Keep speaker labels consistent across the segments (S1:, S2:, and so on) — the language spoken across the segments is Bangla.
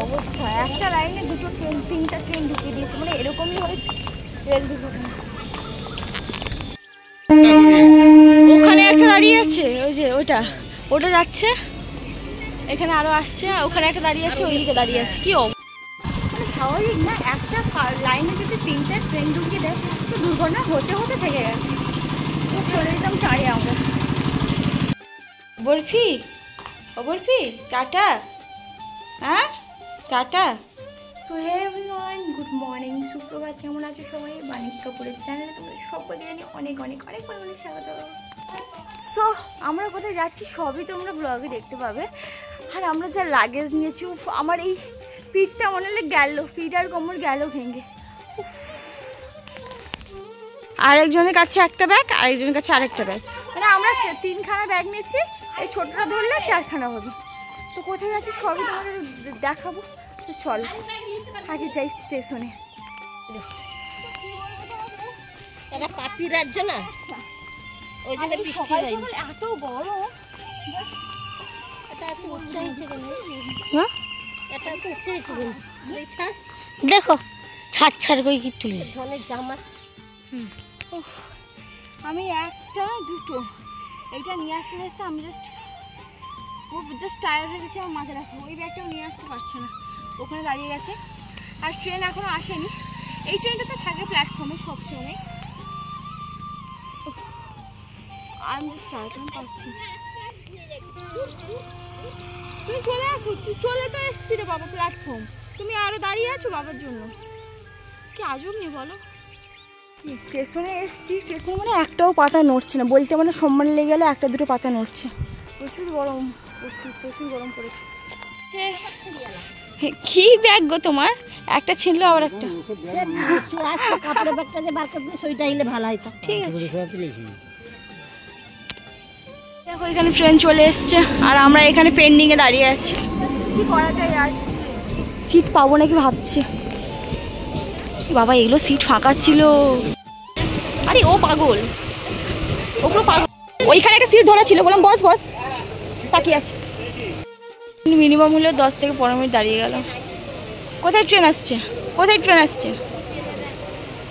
S1: অবস্থা, একটা লাইনে দুটো ট্রেন, তিনটা ট্রেন ঢুকিয়ে দিয়েছে, মানে এরকমই হয় রেল দুর্ঘটনা। ওখানে একটা দাঁড়িয়ে আছে, ওই যে ওটা ওটা যাচ্ছে, এখানে আরো আসছে, ওখানে একটা দাঁড়িয়ে আছে, ওইদিকে দাঁড়িয়ে আছে। কি মানে স্বাভাবিক না, একটা লাইনে যদি তিনটা ট্রেন ঢুকিয়ে দেয় তো দুর্ঘটনা হতে হতে থেকে গেছে। চলে যেতাম চারে আমরা। বরফি, ও বরফি, টাটা। হ্যাঁ tata. So hey everyone, good morning, সুপ্রভাত। কেমন আছো সবাই? বাণিক কাপুরের চ্যানেলে তোমাদের সবাইকে জানি অনেক অনেক অনেক পরিমাণে স্বাগত। সো আমরা কোথায় যাচ্ছি সবই তোমরা ব্লগে দেখতে পাবে। আর আমরা যা লাগেজ নিয়েছি, আমার এই পিঠটা মনে হলে গেল, পিঠ আর কোমর গেল ভেঙে। আরেকজনের কাছে একটা ব্যাগ, আরেকজনের কাছে আরেকটা ব্যাগ, মানে আমরা তিনখানা ব্যাগ নিয়েছি, এই ছোটটা ধরলে চারখানা হবে। তো কোথায় যাচ্ছি সবই তোমাদের দেখাবো। তো চল আগে যাই স্টেশনে।
S2: এটা পাপি রাজ্য না, ওই জন্য বৃষ্টি হয়।
S1: এত বড়,
S2: এটা একটু উচ্চ হয়েছে কেন?
S1: হ্যাঁ
S2: এটা একটু উচ্চ হয়েছে কেন?
S1: দেখো ছাড় ছাড় করে কি তুলে
S2: ধনের জামা।
S1: আমি একটা দুটো এইটা নিয়ে আসতে আসতে আমি জাস্ট টায়ার্ড হয়ে গেছি। আমার মাথায় রাখবো, ওই ব্যাগটাও নিয়ে আসতে পারছে না, ওখানে দাঁড়িয়ে গেছে। আর ট্রেন এখনও আসেনি। এই ট্রেনটা তো থাকে প্ল্যাটফর্মে সবসময়। আমি জাস্ট টায়ার্ড, আমি পারছি। তুমি চলে আসো, চলে তো এসছি রে বাবা প্ল্যাটফর্ম, তুমি আরও দাঁড়িয়ে আছো বাবার জন্য। কি আজব নেই বলো। স্টেশনে এসছি, স্টেশনে মানে একটাও পাতা নড়ছে না, বলতে মানে সম্মান লেগে গেলে একটা দুটো পাতা নড়ছে। প্রচুর গরম, প্রচুর প্রচুর গরম পড়েছে। কি ব্যাগ গো তোমার? একটা ছিনলো আবার একটা।
S2: কাপড়ের ব্যাগটা যে বার করতে সেইটা হইলে ভালো হইতো।
S1: ঠিক আছে, দেখো এখানে ট্রেন চলে এসছে আর আমরা এখানে পেন্ডিংয়ে দাঁড়িয়ে আছি। কি করা যায় আর, সিট পাবো নাকি ভাবছি। বাবা এগুলো সিট ফাঁকা ছিল। আরে ও পাগল, ওগুলো পাগল। ওইখানে একটা সিট ধরা ছিল, বললাম বস বস, তাকিয়ে আছে। মিনিমাম হলো 10 থেকে 15 মিনিট দাঁড়িয়ে গেল। কোথায় ট্রেন আসছে, কোথায় ট্রেন আসছে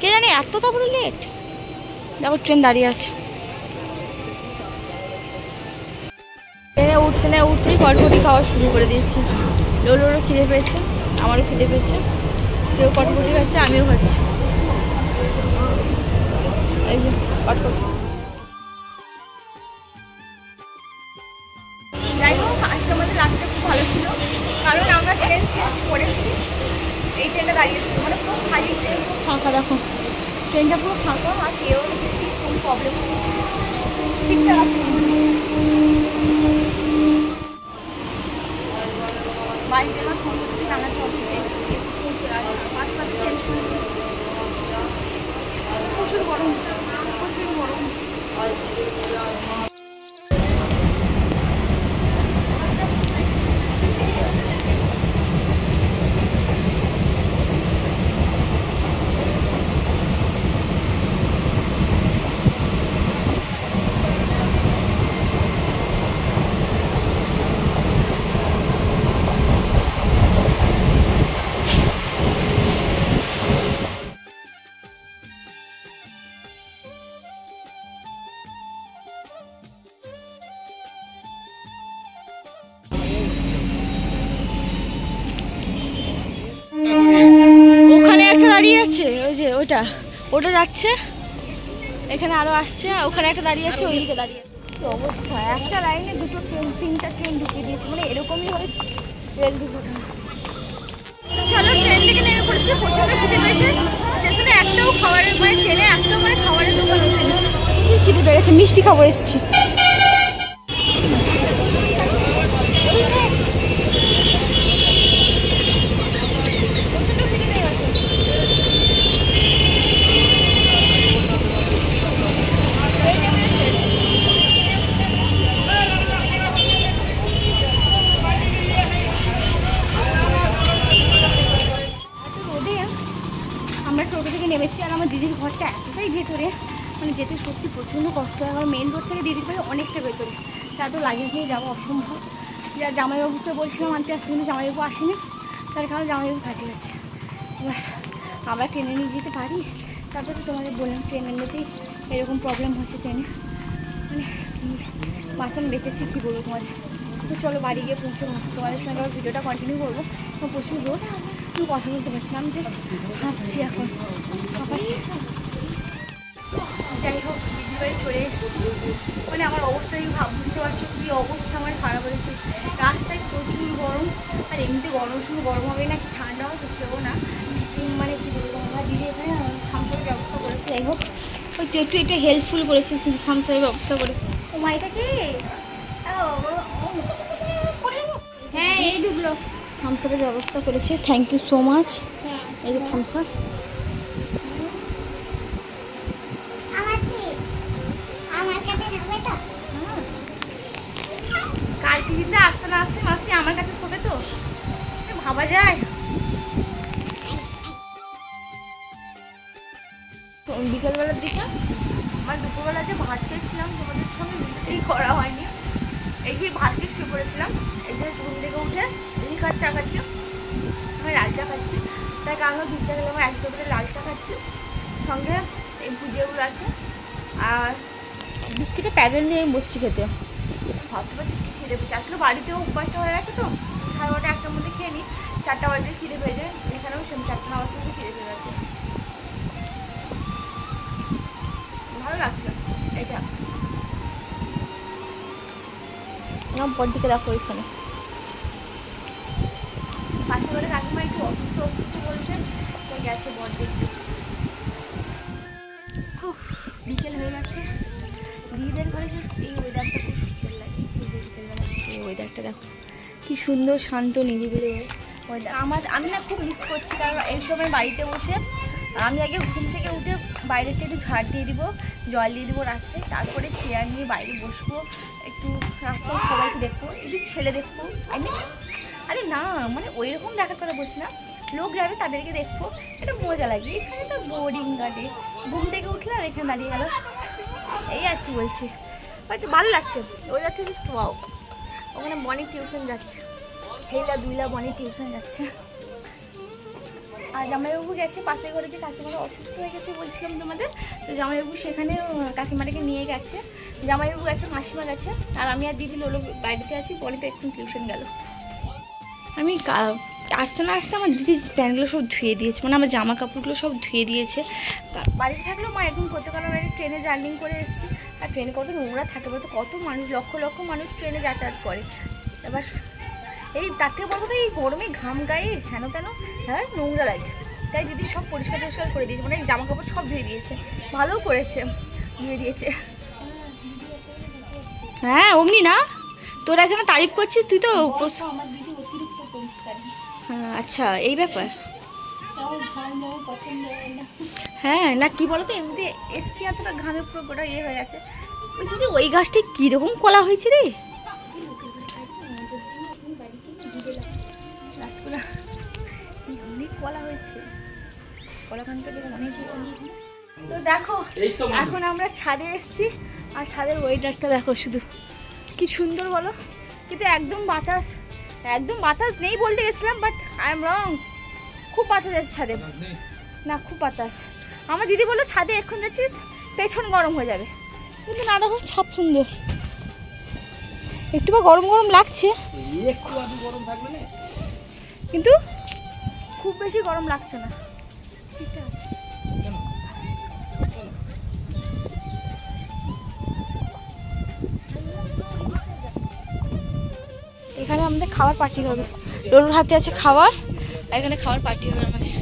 S1: কে জানে, এত তারপরে লেট। দেখো ট্রেন দাঁড়িয়ে আছে। ট্রেনে উঠতে না উঠতেই কটকটি খাওয়া শুরু করে দিয়েছি। লোলোরও খিদে পেয়েছে, আমারও খিদে পেয়েছে, সেও কটকটি খাচ্ছে, আমিও খাচ্ছি। এই যে কটকটি। যাই হোক, আজকে আমাদের রাতটা খুব ভালো ছিল, কারণ আমরা ট্রেন চেঞ্জ করেছি। এই ট্রেনটা দাঁড়িয়েছিল, মানে পুরো খালি ট্রেন, ফাঁকা। দেখো ট্রেনটা পুরো ফাঁকা, আর কেউ এসেছি, কোনো প্রবলেম ঠিকঠাক আছে। বাড়িতে আমার ফোন করতে জানাতে হবে এসেছি, আশপাশে চেঞ্জ করে দিয়েছি। প্রচুর গরম, প্রচুর গরম। ওখানে একটা দাঁড়িয়ে আছে, ওই যে ওটা ওটা যাচ্ছে, এখানে আরো আসছে, ওখানে একটা দাঁড়িয়ে আছে, ওইদিকে দাঁড়িয়ে আছে। কি অবস্থা, একটা লাইনে দুটো ট্রেন, তিনটা ট্রেন ঢুকিয়ে দিয়েছে, মানে এরকমই হয় রেল দুর্ঘটনা। চলো ট্রেন থেকে নেমে পড়েছি, প্রচন্ড খিদে পেয়েছে। স্টেশনে একটাও খাবারের, মানে ট্রেনে একটাও মানে খাবারের দোকান ওঠেনি। প্রচুর খিদে পেয়েছে, মিষ্টি খাবো এসছি। আমরা টোটো থেকে নেমেছি, আর আমার দিদির ঘরটা এতটাই ভেতরে, মানে যেতে সত্যি প্রচণ্ড কষ্ট হয়। আমার মেন রোড থেকে দিদির বাড়ি অনেকটা ভেতরে, তা তো লাগেজ নিয়ে যাওয়া অসম্ভব। জামাইবাবুকে বলছিলাম আনতে আসতে, কিন্তু জামাইবাবু আসেনি। তার কারণে জামাইবাবু কাছে গেছে। এবার আমরা ট্রেনে নিয়ে যেতে পারি। তারপরে তো তোমাদের বললাম ট্রেনের মধ্যেই এরকম প্রবলেম হচ্ছে ট্রেনে, মানে বাঁচান বেঁচেছি কী বলবো তোমাদের। তো চলো বাড়ি গিয়ে পৌঁছবো, তোমাদের সঙ্গে আবার ভিডিওটা কন্টিনিউ করবো। প্রচুর রোদ, আমি কথা বলতে পারছি না, আমি জাস্ট ভাবছি এখন ভাবছি। যাই হোক দিদির বাড়ি চলে এসেছি, মানে আমার অবস্থা বুঝতে পারছো কী অবস্থা আমার খারাপ হয়েছে। রাস্তায় প্রচুর গরম, আর এমনিতে গরম শুধু গরম হবে না, ঠান্ডা হবে সেও না, মানে কী বলবো। আমরা দিদি এখানে থামসাপের ব্যবস্থা করেছে। যাই হোক ওই তো একটু এটা হেল্পফুল করেছিস কিন্তু থামসাপের ব্যবস্থা করে। ও মা এটা কি? হ্যাঁ এই ঢুকলো। থামসাপের ব্যবস্থা করেছে, থ্যাংক ইউ সো মাচ। এই যে থামসাপ। কালকে কিন্তু আসতে না আসতে মাসি আমার কাছে শোবে, তো ভাবা যায়। বিকেলবেলার দিকে আমার দুপুরবেলা যে ভাত খেয়েছিলাম তোমাদের সঙ্গে ভিডিওটাই করা হয়নি। এই যে ভাত খেয়ে শুয়ে পড়েছিলাম, এই যে ঘুম থেকে উঠে এই কাজ চা খাচ্ছি, আমি লাল চা খাচ্ছি। তাই কারণ দুধ চা খেলে আমার এক করে লাল চা খাচ্ছি, সঙ্গে এই ভুজিয়াগুলো আছে আর বিস্কিটের প্যাকেট নিয়ে আমি বসছি খেতে। ভাবতে পারছি কী খিদে পেয়েছে। আসলে বাড়িতেও উপাসটা হয়ে গেছে, তো 12:30 1টার মধ্যে খেয়ে নিই, 4টা বাজে খিদে পেয়ে যায়। এখানেও সেম 4টা না বাজতে খিদে পেয়ে গেছে। ভালো লাগছে এটা। আমার পর দিকে দেখো এখানে পাশে করে কাকিমা একটু অসুস্থ বলছে, তো গেছে বর দেখতে। খুব বিকেল হয়ে গেছে, দিদিদের ঘরে জাস্ট এই ওয়েদারটা খুব সুন্দর লাগে। বিকেলবেলা এই ওয়েদারটা দেখো কি সুন্দর, শান্ত নিরিবিলি ওয়েদার। আমি না খুব মিস করছি, কারণ এই সময় বাড়িতে বসে আমি আগে ঘুম থেকে উঠে বাইরেটা একটু ঝাড় দিয়ে দিব, জল দিয়ে দেবো রাস্তায়, তারপরে চেয়ার নিয়ে বাইরে বসবো, একটু রাস্তায় সবাইকে দেখবো, একটু ছেলে দেখবো। আরে না মানে ওই রকম দেখার কথা বলছি না, লোক যাবে তাদেরকে দেখবো, এটা মজা লাগে। এখানে তো বোরিং কাটে, ঘুম থেকে উঠলে আর এখানে দাঁড়িয়ে গেল, এই আর কি বলছি। বাট ভালো লাগছে ওয়েদারটা জাস্ট ওয়াও। ওখানে বনি টিউশন যাচ্ছে, দুইলা বনি টিউশন যাচ্ছে। আর জামাইবাবু গেছে পাশে ঘরে, যে কাকিমারা অসুস্থ হয়ে গেছে বলছিলাম তোমাদের, তো জামাইবাবু সেখানে কাকিমাটাকে নিয়ে গেছে। জামাইবাবু গেছে, মাসিমা গেছে, আর আমি আর দিদি লোলো বাড়িতে আছি। বনি তো একটু টিউশন গেল। আমি আসতে না আসতে আমার দিদি প্যান্টগুলো সব ধুয়ে দিয়েছে, মানে আমার জামা কাপড়গুলো সব ধুয়ে দিয়েছে। বাড়িতে থাকলেও মা একদম গতকাল আমি ট্রেনে জার্নি করে এসেছি, আর ট্রেনে কত নোংরা থাকে বলতো, কত মানুষ, লক্ষ লক্ষ মানুষ ট্রেনে যাতায়াত করে। এবার এই তার থেকে বলতো এই গরমে ঘাম গায়ে হেন তেন, হ্যাঁ নোংরা লাগে। তাই দিদি সব পরিষ্কার করে দিয়েছে, মানে জামা কাপড় সব ধুয়ে দিয়েছে, ভালোও করেছে, ধুয়ে দিয়েছে। হ্যাঁ অমনি না, তোরা এখানে তারিফ করছিস, তুই তো হ্যাঁ আচ্ছা এই ব্যাপার। হ্যাঁ না কি বলতো, এমনিতে এসছি এতটা ঘামে পুরো গোটা ইয়ে হয়ে গেছে। ওই দিদি ওই গাছটায় কীরকম কলা হয়েছে রে, অনেক কলা হয়েছে, কলাখানটা বেশ অনেক। তো দেখো এখন আমরা ছাদে এসছি, আর ছাদের ওয়েদারটা দেখো শুধু কি সুন্দর বলো। কিন্তু একদম বাতাস নেই বলতে গেছিলাম, বাট আই এম রং, খুব বাতাস আছে ছাদে, না খুব বাতাস। আমার দিদি বললো ছাদে এখন যাচ্ছিস পেছন গরম হয়ে যাবে, কিন্তু না দেখো ছাদ সুন্দর, একটু বা গরম গরম লাগছে, কিন্তু খুব বেশি গরম লাগছে না, ঠিকঠাক আছে। এখানে আমাদের খাবার পার্টি হবে, লোলোর হাতে আছে খাবার, এখানে খাবার পার্টি হবে আমাদের।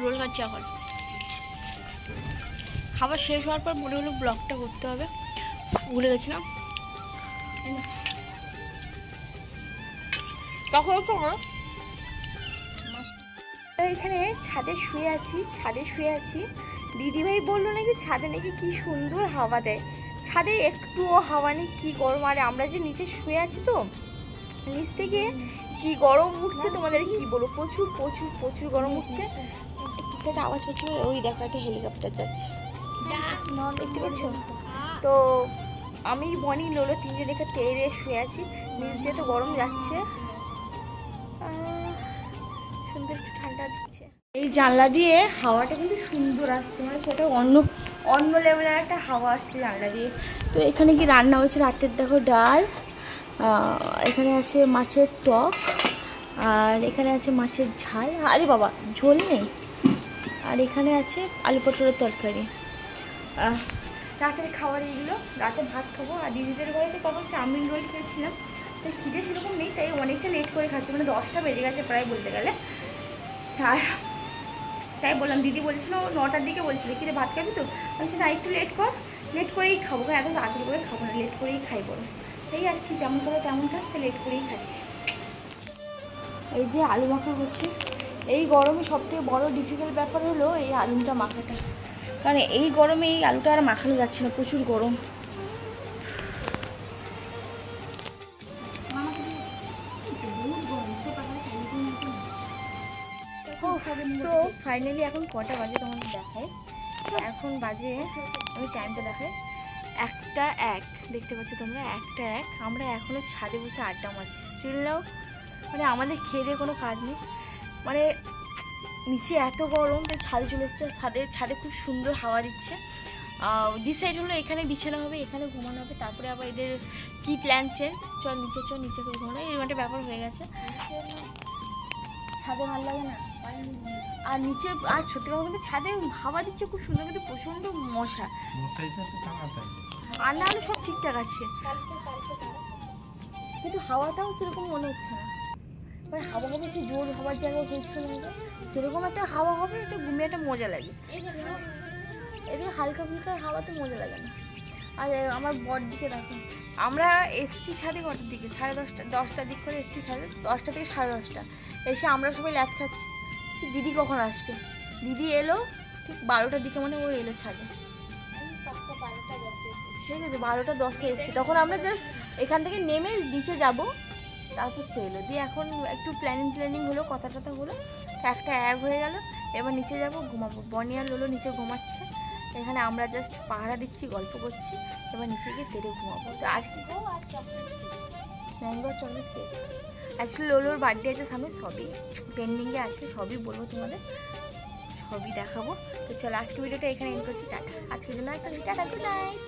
S1: রোল খাচ্ছি এখন। খাবার শেষ হওয়ার পর মনে হলো ব্লগটা করতে হবে, ভুলে গেছিলাম। তখন এখানে ছাদে শুয়ে আছি। দিদিভাই বললো নাকি ছাদে নাকি কি সুন্দর হাওয়া দেয়, ছাদে একটুও হাওয়া নেই, কি গরম। আর আমরা যে নিচে শুয়ে আছি, তো নিচ থেকে কি গরম উঠছে তোমাদের কি বলবো, প্রচুর প্রচুর প্রচুর গরম উঠছে। কিছু একটা আওয়াজ হচ্ছে, ওই দেখো একটা হেলিকপ্টার যাচ্ছে, দেখতে পাচ্ছ? তো আমি বনি লোলো তিনজন এখানে তেড়ে শুয়ে আছি, নিচ দিয়ে তো গরম যাচ্ছে, সুন্দর একটু ঠান্ডা দিচ্ছে। এই জানলা দিয়ে হাওয়াটা কিন্তু সুন্দর আসছে, মানে সেটা অন্য অন্য লেভেলের একটা হাওয়া আসছে জানলা দিয়ে। তো এখানে কি রান্না হয়েছে রাতের, দেখো ডাল, এখানে আছে মাছের টক, আর এখানে আছে মাছের ঝাল, আরে বাবা ঝোল নেই, আর এখানে আছে আলু পটলের তরকারি। রাতের খাবার এইগুলো, রাতে ভাত খাবো। আর দিদিদের ঘরেতে কখন চাউমিন রোল খেয়েছিলাম, তো খিদে সেরকম নেই, তাই অনেকটা লেট করে খাচ্ছি, মানে 10টা বেজে গেছে প্রায় বলতে গেলে। আর তাই বললাম, দিদি বলছিল 9টার দিকে বলছিল কি রে ভাত খাবি, তো বলছি না একটু লেট কর, লেট করেই খাবো, এখন তাড়াতাড়ি করে খাবো না, লেট করেই খাই বলো। সেই আর কি, যেমন করে তেমন খাস, তো লেট করেই খাচ্ছি। এই যে আলু মাখা হচ্ছে, এই গরমে সবথেকে বড় ডিফিকাল্ট ব্যাপার হলো এই আলুটা মাখাটা, কারণ এই গরমে এই আলুটা আর মাখানো যাচ্ছে না, প্রচুর গরম। তো ফাইনালি এখন কটা বাজে তোমাদের দেখায়, এখন বাজে, আমি টাইমটা দেখাই 1টা 1, দেখতে পাচ্ছ তোমরা 1টা 1। আমরা এখনও ছাদে বসে আড্ডা মারছি, স্টিল নাও, মানে আমাদের খেয়ে দিয়ে কোনো কাজ নেই, মানে নিচে এত গরম, তাই ছাদে চলে এসছে। ছাদে খুব সুন্দর হাওয়া দিচ্ছে। ডিসাইড হলো এখানে বিছানা হবে, এখানে ঘুমানো হবে, তারপরে আবার এদের কি প্ল্যান চেঞ্জ, চল নিচে করে ঘুমানো, এরকম একটা ব্যাপার হয়ে গেছে। ছাদে ভালো লাগে না, আর নিচে আর সত্যি কথা বলতে ছাদে হাওয়া দিচ্ছে খুব সুন্দর, কিন্তু প্রচণ্ড মশা, আর না হলে সব ঠিকঠাক আছে, কিন্তু হাওয়াটাও সেরকম মনে হচ্ছে না, মানে হাওয়া হবে কি জোর হওয়ার জায়গায় হয়েছিল না, সেরকম একটা হাওয়া হবে, এটা ঘুমিয়ে একটা মজা লাগে, এদিকে হালকা ফুলকা হাওয়াতে মজা লাগে না। আর আমার বর দিকে দেখো, আমরা এসছি ছাদে কটার দিকে, 10টার দিক করে এসছি ছাদে, 10টা থেকে 10:30, এসে আমরা সবাই ল্যাদ খাচ্ছি, দিদি কখন আসবে, দিদি এলো ঠিক 12টার দিকে, মানে ও এলো ছাদে, ঠিক আছে 12:10 এসছে, তখন আমরা জাস্ট এখান থেকে নেমে নিচে যাব, তারপর সে এলো, দিয়ে এখন একটু প্ল্যানিং হলো, কথা টথা হলো, 1টা 1 হয়ে গেল, এবার নিচে যাব ঘুমাবো। বনি আর লোলো নিচে ঘুমাচ্ছে, এখানে আমরা জাস্ট পাহারা দিচ্ছি, গল্প করছি, এবার নিচে গিয়ে তেড়ে ঘুমাবো। তো আজকে ম্যাঙ্গো চকলেট কেক, অ্যাকচুয়ালি লোলোর বার্থডে আছে সামনে, সবই পেন্ডিংয়ে আছে, সবই বলবো তোমাদের, সবই দেখাবো। তো চলো আজকে ভিডিওটা এখানে এন্ড করছি, টাটা, আজকের জন্য একটা টাটা, গুড নাইট।